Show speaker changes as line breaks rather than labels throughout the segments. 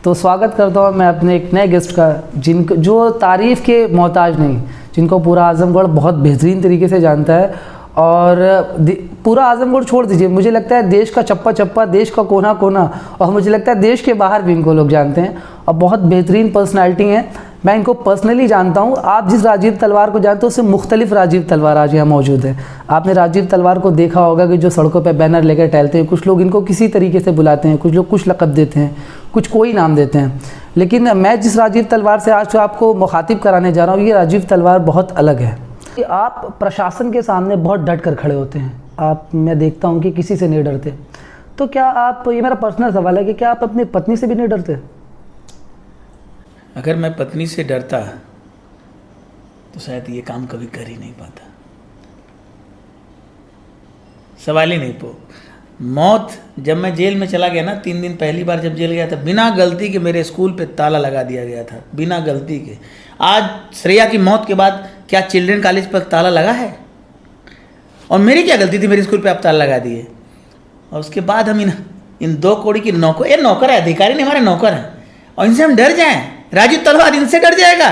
तो स्वागत करता हूँ मैं अपने एक नए गेस्ट का, जिनको जो तारीफ़ के मोहताज नहीं, जिनको पूरा आजमगढ़ बहुत बेहतरीन तरीके से जानता है। और पूरा आजमगढ़ छोड़ दीजिए, मुझे लगता है देश का चप्पा चप्पा, देश का कोना कोना, और मुझे लगता है देश के बाहर भी इनको लोग जानते हैं। और बहुत बेहतरीन पर्सनालिटी हैं। मैं इनको पर्सनली जानता हूँ। आप जिस राजीव तलवार को जानते हो उससे मुख्तलिफ राजीव तलवार आज यहाँ मौजूद है। आपने राजीव तलवार को देखा होगा कि जो सड़कों पर बैनर लेकर टहलते हैं, कुछ लोग इनको किसी तरीके से बुलाते हैं, कुछ लोग कुछ लक़ब देते हैं, कुछ कोई नाम देते हैं। लेकिन मैं जिस राजीव तलवार से आज आपको मुखातिब कराने जा रहा हूँ, ये राजीव तलवार बहुत अलग है। आप प्रशासन के सामने बहुत डट कर खड़े होते हैं। आप, मैं देखता हूँ कि किसी से नहीं डरते। तो क्या आप, ये मेरा पर्सनल सवाल है कि क्या आप अपनी पत्नी से भी नहीं डरते?
अगर मैं पत्नी से डरता तो शायद ये काम कभी कर ही नहीं पाता। सवाल ही नहीं पो मौत। जब मैं जेल में चला गया ना, 3 दिन पहली बार जब जेल गया था, बिना गलती के मेरे स्कूल पे ताला लगा दिया गया था, बिना गलती के। आज श्रेया की मौत के बाद क्या चिल्ड्रन कॉलेज पर ताला लगा है? और मेरी क्या गलती थी, मेरे स्कूल पे आप ताला लगा दिए? और उसके बाद हम इन 2 कौड़ी की नौकर है, अधिकारी नहीं, हमारे नौकर हैं, और इनसे हम डर जाएं? राजीव तलवार इनसे डर जाएगा?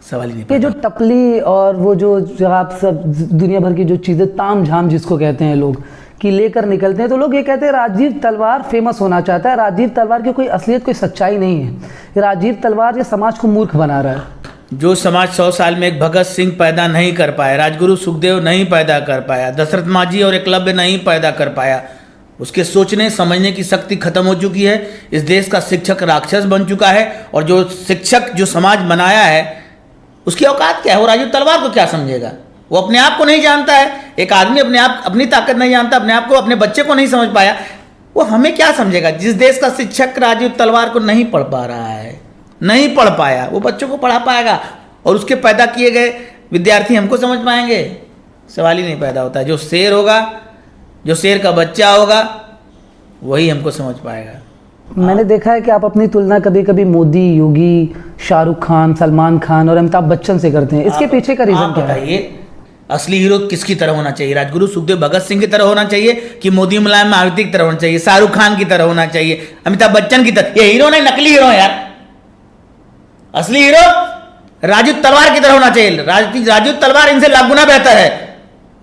सवाल ही नहीं।
ये जो टपली और वो जो आप सब दुनिया भर की जो चीज़ें ताम झाम जिसको कहते हैं लोग, कि लेकर निकलते हैं, तो लोग ये कहते हैं राजीव तलवार फेमस होना चाहता है। राजीव तलवार की कोई असलियत, कोई सच्चाई नहीं है। राजीव तलवार ये समाज को मूर्ख बना रहा है।
जो समाज 100 साल में एक भगत सिंह पैदा नहीं कर पाया, राजगुरु सुखदेव नहीं पैदा कर पाया, दशरथ मांझी और एकलव्य नहीं पैदा कर पाया, उसके सोचने समझने की शक्ति खत्म हो चुकी है। इस देश का शिक्षक राक्षस बन चुका है, और जो शिक्षक जो समाज बनाया है उसकी औकात क्या है? वो राजीव तलवार को क्या समझेगा? वो अपने आप को नहीं जानता है। एक आदमी अपने आप, अपनी ताकत नहीं जानता, अपने आप को, अपने बच्चे को नहीं समझ पाया, वो हमें क्या समझेगा? जिस देश का शिक्षक राजीव तलवार को नहीं पढ़ पा रहा है, नहीं पढ़ पाया, वो बच्चों को पढ़ा पाएगा? और उसके पैदा किए गए विद्यार्थी हमको समझ पाएंगे? सवाल ही नहीं पैदा होता है। जो शेर होगा, जो शेर का बच्चा होगा, वही हमको समझ पाएगा।
मैंने देखा है कि आप अपनी तुलना कभी कभी मोदी, योगी, शाहरुख खान, सलमान खान और अमिताभ बच्चन से करते हैं। इसके पीछे का रीजन क्या है?
असली हीरो किसकी तरह होना चाहिए? राजगुरु सुखदेव भगत सिंह की तरह होना चाहिए कि मोदी मुलायम मायावती की तरह होना चाहिए, शाहरुख खान की तरह होना चाहिए, अमिताभ बच्चन की तरह? ये हीरो नहीं, नकली हीरो है यार। असली हीरो राजीव तलवार की तरह होना चाहिए। राजीव तलवार इनसे लाख गुना बेहतर है।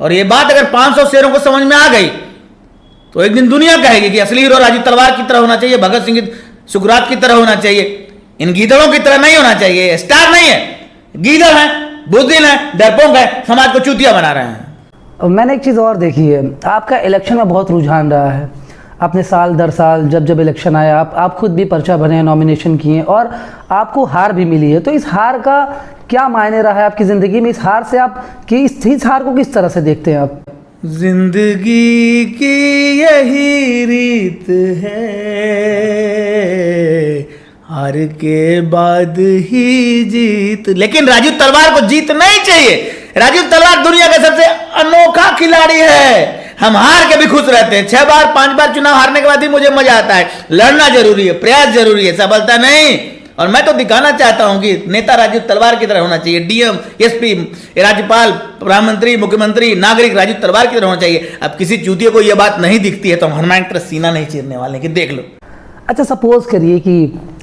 और ये बात अगर 500 शेरों को समझ में आ गई तो एक दिन दुनिया कहेगी कि असली हीरो राजीव तलवार की तरह होना चाहिए, भगत सिंह की, सुखरात की तरह होना चाहिए, इन गीदड़ों की तरह नहीं होना चाहिए। स्टार नहीं है, गीदड़ है, बुज़दिल है, डरपोक है, समाज को चूतिया बना रहे हैं।
और मैंने एक चीज़ और देखी है, आपका इलेक्शन में बहुत रुझान रहा है। आपने साल दर साल जब इलेक्शन आया, आप खुद भी पर्चा भरे हैं, नॉमिनेशन किए, और आपको हार भी मिली है। तो इस हार का क्या मायने रहा है आपकी ज़िंदगी में? इस हार से आप इस हार को किस तरह से देखते हैं आप?
जिंदगी की यही रीत है, हार के बाद ही जीत। लेकिन राजीव तलवार को जीत नहीं चाहिए। राजीव तलवार दुनिया का सबसे अनोखा खिलाड़ी है। हम हार के भी खुश रहते हैं। 6 बार 5 बार चुनाव हारने के बाद भी मुझे मजा आता है। लड़ना जरूरी है, प्रयास जरूरी है, सफलता नहीं। और मैं तो दिखाना चाहता हूं कि नेता राजीव तलवार की तरह होना चाहिए। डीएम, एसपी, राज्यपाल, प्रधानमंत्री, मुख्यमंत्री, नागरिक राजीव तलवार की तरह होना चाहिए। अब किसी चूतिए को यह बात नहीं दिखती है तो हम हनुमान की तरह सीना नहीं चीरने वाले कि देख लो।
अच्छा, सपोज करिए कि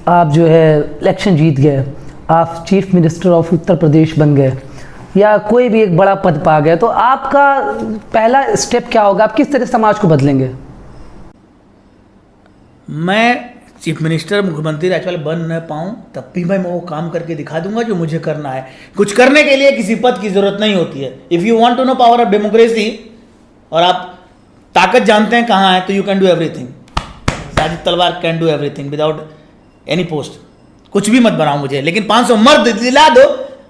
आप जो है इलेक्शन जीत गए, आप chief minister of Uttar Pradesh बन गए, या कोई भी एक बड़ा पद पा गए, तो आपका पहला स्टेप क्या होगा? आप किस तरह समाज को बदलेंगे?
मैं चीफ मिनिस्टर, मुख्यमंत्री, राज्यपाल बन न पाऊँ तब भी मैं वो काम करके दिखा दूंगा जो मुझे करना है। कुछ करने के लिए किसी पद की जरूरत नहीं होती है। If you want to know power of democracy, और आप ताकत जानते हैं कहाँ है, तो you can do everything. Rajiv Talwar can do everything without any post. कुछ भी मत बनाओ मुझे, लेकिन 500 मर्द दिला दो,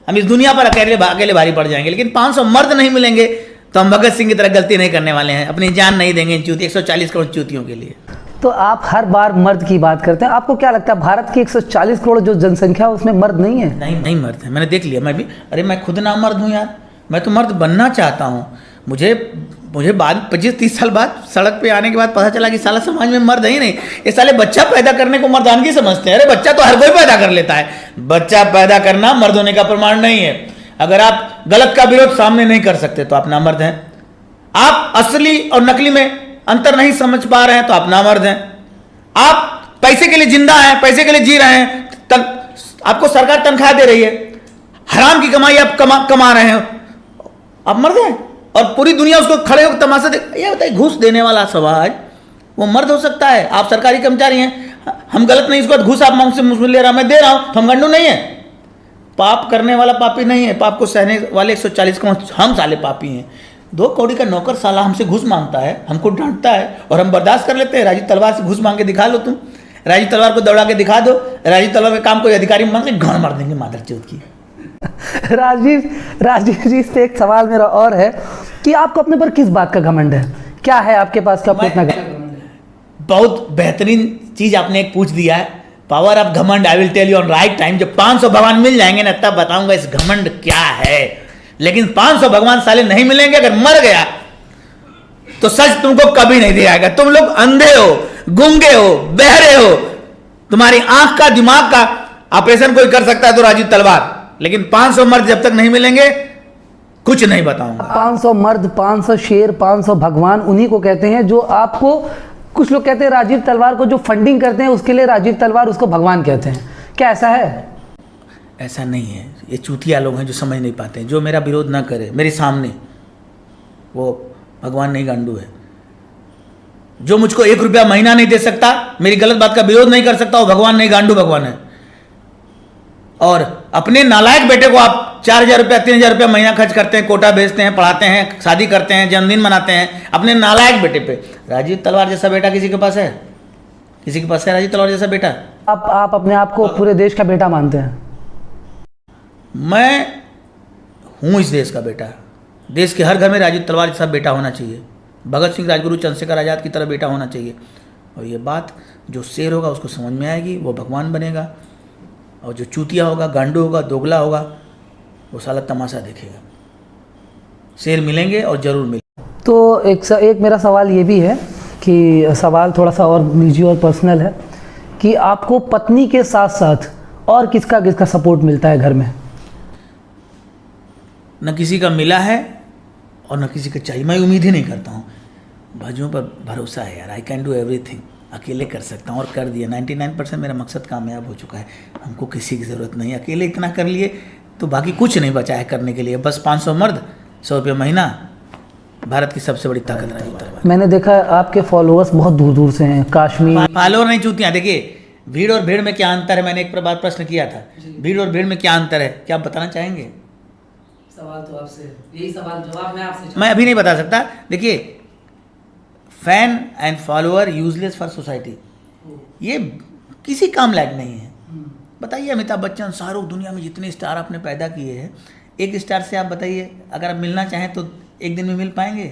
हम इस दुनिया पर अकेले भारी पड़ जाएंगे। लेकिन 500 मर्द नहीं मिलेंगे तो हम भगत सिंह की तरह गलती नहीं करने वाले हैं। अपनी जान नहीं देंगे इन 140 करोड़ चूतियों के लिए।
तो आप हर बार मर्द की बात करते हैं। आपको क्या लगता है भारत की 140 करोड़ जो जनसंख्या है उसमें मर्द नहीं है?
नहीं मर्द है। मैंने देख लिया। मैं भी, अरे मैं खुद ना मर्द हूँ यार। मैं तो मर्द बनना चाहता हूँ। मुझे बाद 25-30 साल बाद सड़क पे आने के बाद पता चला कि साला समाज में मर्द है ही नहीं। ये साले बच्चा पैदा करने को मर्दानगी समझते हैं। अरे बच्चा तो हर कोई पैदा कर लेता है। बच्चा पैदा करना मर्द होने का प्रमाण नहीं है। अगर आप गलत का विरोध सामने नहीं कर सकते तो आप नामर्द हैं। आप असली और नकली में अंतर नहीं समझ पा रहे हैं तो आप नामर्द हैं। आप पैसे के लिए जिंदा हैं, पैसे के लिए जी रहे हैं, आपको सरकार तनख्वाह दे रही है, हराम की कमाई आप कमा रहे हो, आप मर गए और पूरी दुनिया उसको खड़े होकर तमाशा देख। ये बताइए, घूस देने वाला समाज वो मर्द हो सकता है? आप सरकारी कर्मचारी हैं, हम गलत नहीं, इसको घूस आप मुझसे ले रहा, मैं दे रहा हूं, तो हम गंडू नहीं है? पाप करने वाला पापी नहीं है, पाप को सहने वाले 140 करोड़ हम साले पापी हैं। 2 कौड़ी का नौकर साला हमसे घूस मांगता है, हमको डांटता है और हम बर्दाश्त कर लेते हैं। राजीव तलवार से घूस मांग के दिखा लो, तुम राजीव तलवार को दौड़ा के दिखा दो, राजीव तलवार का काम कोई अधिकारी मांग ले, घाण मार देंगे मादर चौथ की।
राजीव जी, इस पे एक सवाल मेरा और है कि आपको अपने पर किस बात का घमंड है? क्या है आपके पास का इतना घमंड है?
बहुत बेहतरीन चीज आपने एक पूछ दिया है, पावर ऑफ घमंड। I will tell you on right time. जब 500 भगवान मिल जाएंगे ना, तब बताऊंगा इस घमंड क्या है। लेकिन 500 भगवान साले नहीं मिलेंगे, अगर मर गया तो सच तुमको कभी नहीं दिखाएगा। तुम लोग अंधे हो, गूंगे हो, बहरे हो, तुम्हारी आंख का दिमाग का ऑपरेशन कोई कर सकता है तो राजीव तलवार, लेकिन 500 मर्द जब तक नहीं मिलेंगे कुछ नहीं बताऊंगा।
500 मर्द, 500 शेर, 500 भगवान उन्हीं को कहते हैं जो आपको, कुछ लोग कहते हैं राजीव तलवार को जो फंडिंग करते हैं उसके लिए राजीव तलवार उसको भगवान कहते हैं। क्या ऐसा है?
ऐसा नहीं है, ये चूतिया लोग हैं जो समझ नहीं पाते हैं। जो मेरा विरोध ना करे मेरे सामने, वो भगवान नहीं गांडू है। जो मुझको 1 रुपया महीना नहीं दे सकता, मेरी गलत बात का विरोध नहीं कर सकता, वो भगवान नहीं गांडू भगवान है। और अपने नालायक बेटे को आप 4,000 रुपया 3,000 रुपया महीना खर्च करते हैं, कोटा भेजते हैं, पढ़ाते हैं, शादी करते हैं, जन्मदिन मनाते हैं अपने नालायक बेटे पे। राजीव तलवार जैसा बेटा किसी के पास है? किसी के पास है राजीव तलवार जैसा बेटा?
आप अपने आप को पूरे देश का बेटा मानते हैं?
मैं हूं इस देश का बेटा। देश के हर घर में राजीव तलवार जैसा बेटा होना चाहिए, भगत सिंह, राजगुरु, चंद्रशेखर आजाद की तरह बेटा होना चाहिए। और ये बात जो शेर होगा उसको समझ में आएगी, वो भगवान बनेगा, और जो चूतिया होगा, गांडू होगा, दोगला होगा, वो साला तमाशा देखेगा। शेर मिलेंगे और जरूर मिलेंगे।
तो एक मेरा सवाल ये भी है कि सवाल थोड़ा सा और निजी और पर्सनल है कि आपको पत्नी के साथ साथ और किसका सपोर्ट मिलता है घर में?
न किसी का मिला है और न किसी का चाहिए। मैं उम्मीद ही नहीं करता हूँ, भाइयों पर भरोसा है यार। आई कैन डू एवरीथिंग, अकेले कर सकता हूँ और कर दिया। 99% मेरा मकसद कामयाब हो चुका है। हमको किसी की ज़रूरत नहीं, अकेले इतना कर लिए तो बाकी कुछ नहीं बचा है करने के लिए। बस 500 मर्द, 100 रुपये महीना, भारत की सबसे बड़ी ताकत राजीव तलवार।
मैंने देखा आपके फॉलोअर्स बहुत दूर दूर से हैं, कश्मीर।
फॉलोअर नहीं चूतियाँ। देखिए, भीड़ और भीड़ में क्या अंतर है, मैंने एक बार प्रश्न किया था, भीड़ और भीड़ में क्या अंतर है, क्या आप बताना चाहेंगे?
सवाल तो आपसे, यही सवाल जवाब मैं आपसे
मैं अभी नहीं बता सकता। देखिए, fan and follower useless for society, ये किसी काम लायक नहीं है। बताइए, अमिताभ बच्चन, शाहरुख, दुनिया में जितने स्टार आपने पैदा किए हैं, एक स्टार से आप बताइए अगर आप मिलना चाहें तो एक दिन में मिल पाएंगे?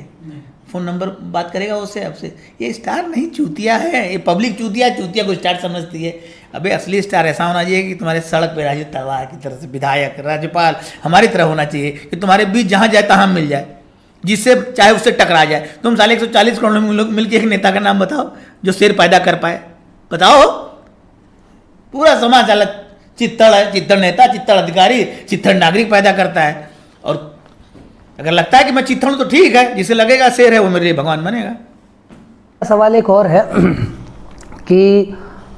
फ़ोन नंबर बात करेगा उससे आपसे? ये स्टार नहीं, चूतिया है। ये पब्लिक चूतिया को स्टार समझती है। अबे असली स्टार ऐसा होना चाहिए कि तुम्हारे सड़क पे राजीव तलवार की तरह से विधायक, राज्यपाल हमारी तरह होना चाहिए कि तुम्हारे बीच जहाँ जाए तहाँ मिल जाए, जिससे चाहे उससे टकरा जाए। तुम साले 140 करोड़ लोग मिलकर एक नेता का नाम बताओ जो शेर पैदा कर पाए, बताओ। पूरा समाज अलग चित्तड़ है, चित्तड़ नेता, चित्तड़ अधिकारी, चित्तड़ नागरिक पैदा करता है। और अगर लगता है कि मैं चित्तड़ हूं तो ठीक है, जिसे लगेगा शेर है वो मेरे लिए भगवान बनेगा।
सवाल एक और है कि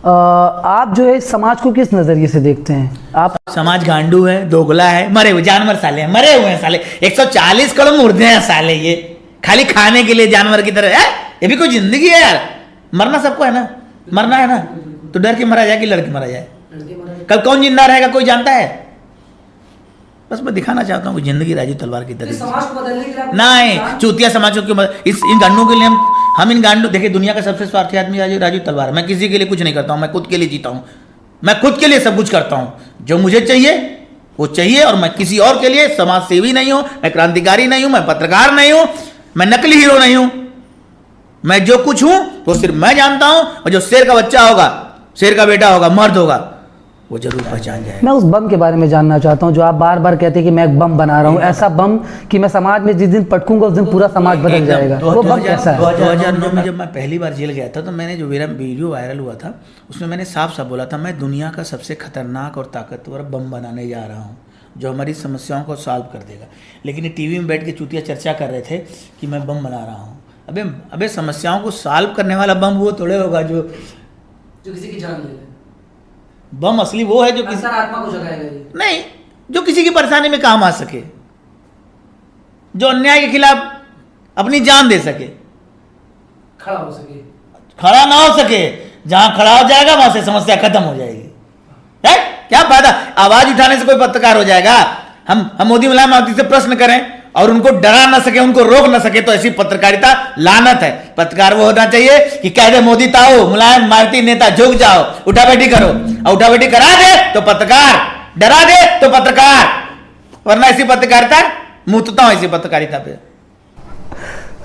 आप जो है समाज को किस नज़रिए से देखते हैं? आप
समाज गांडू है, दोगला है, मरे हुए जानवर साले हैं, मरे हुए हैं साले। 140 करोड़ मुर्दे हैं साले, ये खाली खाने के लिए जानवर की तरह है। ये भी कोई जिंदगी है यार? मरना सबको है ना, मरना है ना, तो डर के मरा जाए कि लड़के मरा जाए? कल कौन जिंदा रहेगा कोई जानता है? बस मैं दिखाना चाहता हूँ कि जिंदगी राजीव तलवार की तरह
समाज को बदलने के लिए
नहीं, चूतिया समाजों के इन गांडों के लिए हम इन गांडों। देखिए, दुनिया का सबसे स्वार्थी आदमी राजीव तलवार। मैं किसी के लिए कुछ नहीं करता हूँ, मैं खुद के लिए जीता हूँ, मैं खुद के लिए सब कुछ करता हूँ। जो मुझे चाहिए वो चाहिए, और मैं किसी और के लिए समाज सेवी नहीं हूँ, मैं क्रांतिकारी नहीं हूँ, मैं पत्रकार नहीं हूँ, मैं नकली हीरो नहीं हूँ। मैं जो कुछ हूँ वो सिर्फ मैं जानता हूँ, और जो शेर का बच्चा होगा, शेर का बेटा होगा, मर्द होगा, वो जरूर पहचान जाएगा।
मैं उस बम के बारे में जानना चाहता हूँ जो आप बार बार कहते हैं कि मैं एक बम बना रहा हूँ, ऐसा बम कि मैं समाज में जिस दिन पटकूंगा उस दिन पूरा समाज बदल जाएगा। वो बम कैसा है?
2009 में जब मैं पहली बार जेल गया था तो मैंने जो मेरा वीडियो वायरल हुआ था उसमें मैंने साफ साफ बोला था, मैं दुनिया का सबसे खतरनाक और ताकतवर बम बनाने जा रहा हूँ जो हमारी समस्याओं को सॉल्व कर देगा। लेकिन ये टीवी में बैठ के चूतिया चर्चा कर रहे थे कि मैं बम बना रहा हूँ। अबे समस्याओं को सॉल्व करने वाला बम वो थोड़े होगा जो
जो किसी की जान ले ले,
बम असली वो है जो किसी
अंतरात्मा को जगाएगा ये।
नहीं, जो किसी की परेशानी में काम आ सके, जो अन्याय के खिलाफ अपनी जान दे सके,
खड़ा हो सके।
खड़ा ना हो सके, जहां खड़ा हो जाएगा वहां से समस्या खत्म हो जाएगी। है क्या फायदा आवाज उठाने से कोई पत्रकार हो जाएगा? हम मोदी मुलायम मायावती से प्रश्न करें और उनको डरा ना सके, उनको रोक ना सके, तो ऐसी पत्रकारिता लानत है। पत्रकार वो होना चाहिए कि कह दे मोदी ताऊ, मुलायम मायावती नेता, झुक जाओ, उठा बैठी करो, और उठा बैठी करा दे तो पत्रकार, डरा दे तो पत्रकार, वरना ऐसी पत्रकारिता मुतता हूं ऐसी पत्रकारिता पे।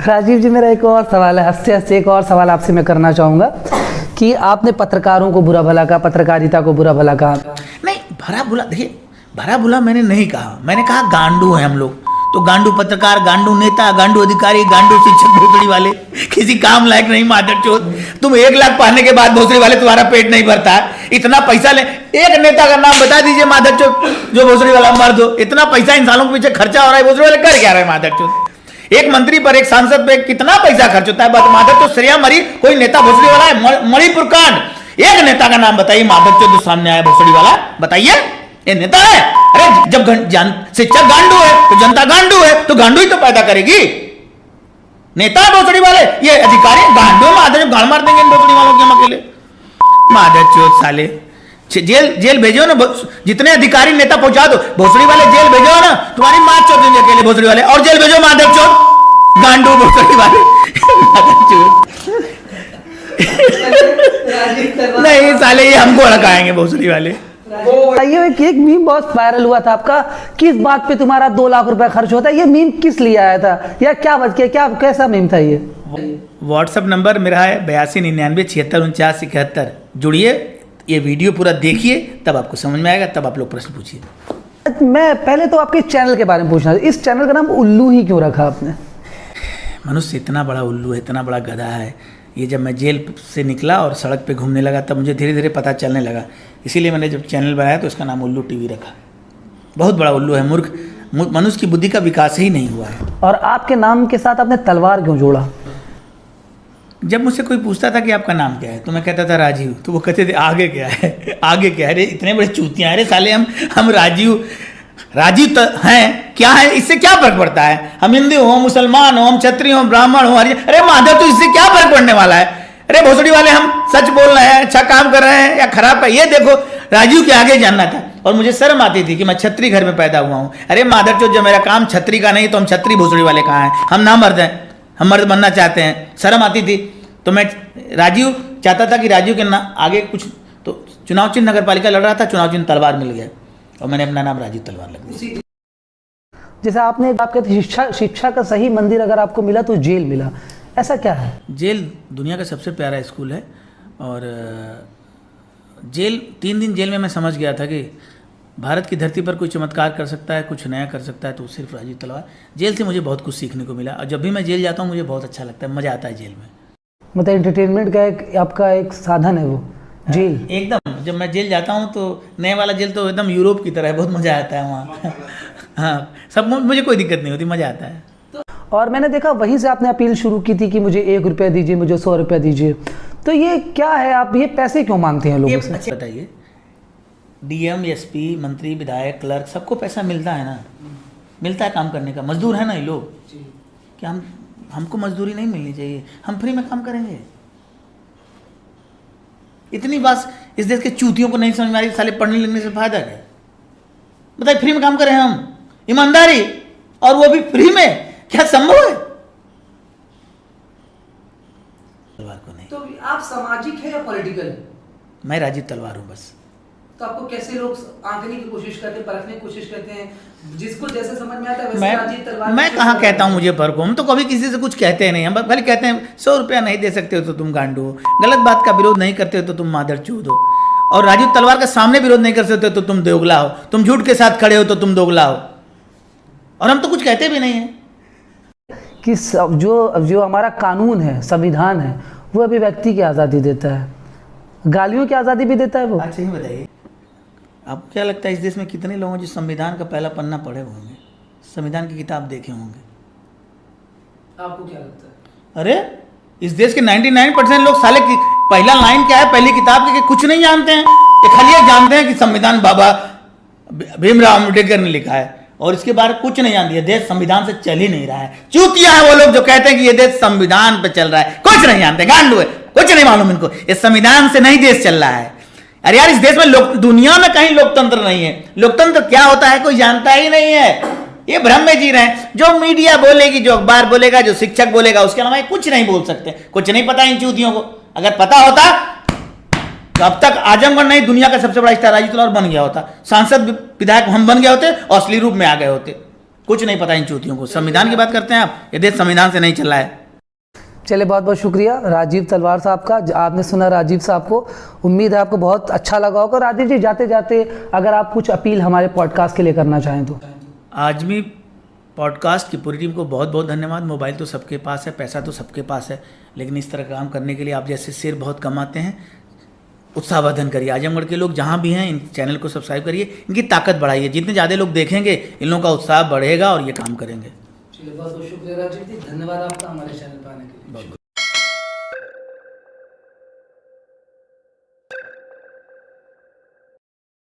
राजीव जी, मेरा एक और सवाल है, हंसते हंसते एक और सवाल आपसे मैं करना चाहूँगा कि आपने पत्रकारों को बुरा भला कहा, पत्रकारिता को बुरा भला कहा।
नहीं, भरा बुला, देखिए भरा बुला मैंने नहीं कहा, मैंने कहा गांडू है हम लोग। तो गांडू पत्रकार, गांडू नेता, गांडू अधिकारी, गांडू शिक्षक, भोसड़ी वाले, किसी काम लायक नहीं मादरचोद। तुम 1 लाख पाने के बाद भोसड़ी वाले तुम्हारा पेट नहीं भरता है, इतना पैसा ले। एक नेता का नाम बता दीजिए मादरचोद जो भोसड़ी वाला मर्द हो। इतना पैसा इंसानों के पीछे खर्चा हो रहा है, भोसड़ी वाले कर क्या रहे मादरचोद? एक मंत्री पर, एक सांसद पे कितना पैसा खर्च होता है? मादरचोद श्रेया मरी कोई नेता भोसड़ी वाला है? मणिपुर कांड, एक नेता का नाम बताइए मादरचोद जो सामने आया भोसड़ी वाला, बताइए ये नेता है? अरे जब शिक्षक गांडू है तो जनता गांडू है, तो गांडू ही तो पैदा करेगी। नेता है भोसड़ी वाले, ये अधिकारी गांडू मादर गाड़ मार देंगे इन भोसड़ी वालों के हम अकेले। मादरचोद साले, जेल भेजो ना, जितने अधिकारी नेता पहुंचा दो, भोसड़ी वाले जेल भेजो ना, तुम्हारी मां चोद देंगे अकेले भोसड़ी वाले, और जेल भेजो मादरचोद गांडू भोसड़ी वाले। नहीं साले, ये हमको हड़काएंगे भोसड़ी वाले।
एक मीम बहुत वायरल हुआ था आपका, किस बात पे तुम्हारा 2 लाख रुपए खर्च होता है, ये मीम किस लिए आया था या क्या बच के, क्या कैसा मीम था ये?
व्हाट्सएप नंबर मेरा है 8299 76 49 71। जुड़िए, ये वीडियो पूरा देखिए, तब आपको समझ में आएगा, तब आप लोग प्रश्न पूछिए।
मैं पहले तो आपके चैनल के बारे में पूछना, इस चैनल का नाम उल्लू ही क्यों रखा आपने?
मनुष्य इतना बड़ा उल्लू है, इतना बड़ा गधा है। ये जब मैं जेल से निकला और सड़क पे घूमने लगा, तब मुझे धीरे धीरे पता चलने लगा, इसीलिए मैंने जब चैनल बनाया तो इसका नाम उल्लू टीवी रखा। बहुत बड़ा उल्लू है, मूर्ख, मनुष्य की बुद्धि का विकास ही नहीं हुआ है।
और आपके नाम के साथ आपने तलवार क्यों जोड़ा?
जब मुझसे कोई पूछता था कि आपका नाम क्या है, तो मैं कहता था राजीव, तो वो कहते थे आगे क्या है, आगे क्या है? अरे इतने बड़े चूतियाँ, अरे साले हम राजीव तो हैं, क्या है, इससे क्या फर्क पड़ता है? हम हिंदू हो, मुसलमान हो, हम क्षत्रिय हो, ब्राह्मण हो, अरे माधव, तो इससे क्या फर्क पड़ने वाला है? अरे भोसड़ी वाले, हम सच बोल रहे हैं, अच्छा काम कर रहे हैं या खराब है, ये देखो। राजीव के आगे जानना था, और मुझे शर्म आती थी कि मैं छत्री घर में पैदा हुआ हूँ। अरे माधव, जब मेरा काम छत्री का नहीं तो हम छत्री भोसड़ी वाले कहाँ हैं? हम ना मर्द हैं, हम मर्द बनना चाहते हैं, शर्म आती थी। तो मैं राजीव चाहता था कि राजीव के आगे कुछ, तो चुनाव चिन्ह नगर पालिका लड़ रहा था, चुनाव चिन्ह तलवार मिल गया और मैंने अपना नाम राजीव तलवार लग दिया।
जैसे आपने बात कहते शिक्षा का सही मंदिर अगर आपको मिला तो जेल मिला, ऐसा क्या है?
जेल दुनिया का सबसे प्यारा स्कूल है, और जेल 3 दिन जेल में मैं समझ गया था कि भारत की धरती पर कोई चमत्कार कर सकता है, कुछ नया कर सकता है तो सिर्फ राजीव तलवार। जेल से मुझे बहुत कुछ सीखने को मिला, और जब भी मैं जेल जाता हूँ मुझे बहुत अच्छा लगता है, मज़ा आता है जेल में।
मतलब एंटरटेनमेंट का एक आपका एक साधन है वो जेल?
एकदम, जब मैं जेल जाता हूँ तो नए वाला जेल तो एकदम यूरोप की तरह है, बहुत मज़ा आता है वहाँ। हाँ, सब मुझे कोई दिक्कत नहीं होती, मज़ा आता है।
और मैंने देखा वहीं से आपने अपील शुरू की थी कि मुझे 1 रुपया दीजिए, मुझे 100 रुपया दीजिए, तो ये क्या है, आप ये पैसे क्यों मांगते हैं लोगों से?
अच्छा बताइए, डीएम, एसपी, मंत्री, विधायक, क्लर्क, सबको पैसा मिलता है ना, मिलता है काम करने का, मजदूर है ना ये लोग। क्या हमको मजदूरी नहीं मिलनी चाहिए? हम फ्री में काम करेंगे? इतनी बात इस देश के चूतियों को नहीं समझ में आ रही, साले पढ़ने लिखने से फायदा क्या? बताइए, फ्री में काम करें हम, ईमानदारी, और वो भी फ्री में, क्या संभव है? तलवार को नहीं।
तो आप सामाजिक है या पॉलिटिकल?
मैं राजीव तलवार हूँ बस।
तो आपको कैसे लोग आंकने की कोशिश करते हैं, परखने की कोशिश करते हैं, जिसको जैसे समझ में आता है वैसे राजीव तलवार?
मैं कहाँ कहता हूँ मुझे परखो, हम तो कभी किसी से कुछ कहते नहीं, हम खाली कहते हैं 100 रुपया नहीं दे सकते हो तो तुम गांडू हो, गलत बात का विरोध नहीं करते हो तो तुम मादरचोद हो, और राजीव तलवार का सामने विरोध नहीं कर सकते तो तुम दोगला हो, तुम झूठ के साथ खड़े हो तो तुम दोगला हो, और हम तो कुछ कहते भी नहीं है।
कि जो हमारा कानून है, संविधान है, वो अभिव्यक्ति की आज़ादी देता है, गालियों की आज़ादी भी देता है वो। अच्छा,
ये बताइए, आपको क्या लगता है इस देश में कितने लोग हैं जो संविधान का पहला पन्ना पढ़े होंगे, संविधान की किताब देखे होंगे?
आपको क्या लगता है?
अरे इस देश के 99% लोग साले पहला लाइन क्या है पहली किताब की कि कुछ नहीं जानते हैं, ये खाली ये जानते हैं कि संविधान बाबा भीमराव अम्बेडकर ने लिखा है और इसके बारे में कुछ नहीं जानते। ये देश संविधान से चल ही नहीं रहा है। चूतिया है वो लोग जो कहते हैं कि ये देश संविधान पे चल रहा है, कुछ नहीं जानते, गांडू है, कुछ नहीं मालूम इनको, ये संविधान से नहीं देश चल रहा है। अरे यार इस देश में दुनिया में कहीं लोकतंत्र नहीं है। लोकतंत्र क्या होता है कोई जानता ही नहीं है, ये भ्रम में जी रहे हैं। जो मीडिया बोलेगी, जो अखबार बोलेगा, जो शिक्षक बोलेगा, उसके अलावा कुछ नहीं बोल सकते। कुछ नहीं पता इन चूतियों को। अगर पता होता तो अब तक आजमगढ़ नहीं दुनिया का सबसे बड़ा स्टार अजीत लाल बन गया होता, सांसद विधायक हम बन गए होते और असली रूप में आ गए होते। कुछ नहीं पता इन चूतियों को। संविधान की बात करते हैं आप, ये देश संविधान से नहीं चल रहा है।
चलिए बहुत बहुत शुक्रिया राजीव तलवार साहब का। आपने सुना राजीव साहब को, उम्मीद है आपको बहुत अच्छा लगा होगा। राजीव जी जाते जाते अगर आप कुछ अपील हमारे पॉडकास्ट के लिए करना चाहें तो।
आजमी पॉडकास्ट की पूरी टीम को बहुत बहुत धन्यवाद। मोबाइल तो सबके पास है, पैसा तो सबके पास है, लेकिन इस तरह का काम करने के लिए आप जैसे शेर बहुत कम आते हैं। उत्साहवर्धन करिए। आजमगढ़ के लोग जहाँ भी हैं इन चैनल को सब्सक्राइब करिए, इनकी ताकत बढ़ाइए। जितने ज़्यादा लोग देखेंगे इन लोगों का उत्साह बढ़ेगा और ये काम करेंगे।
चलिए बहुत बहुत शुक्रिया राजीव जी, धन्यवाद आपका हमारे चैनल पर आने के लिए।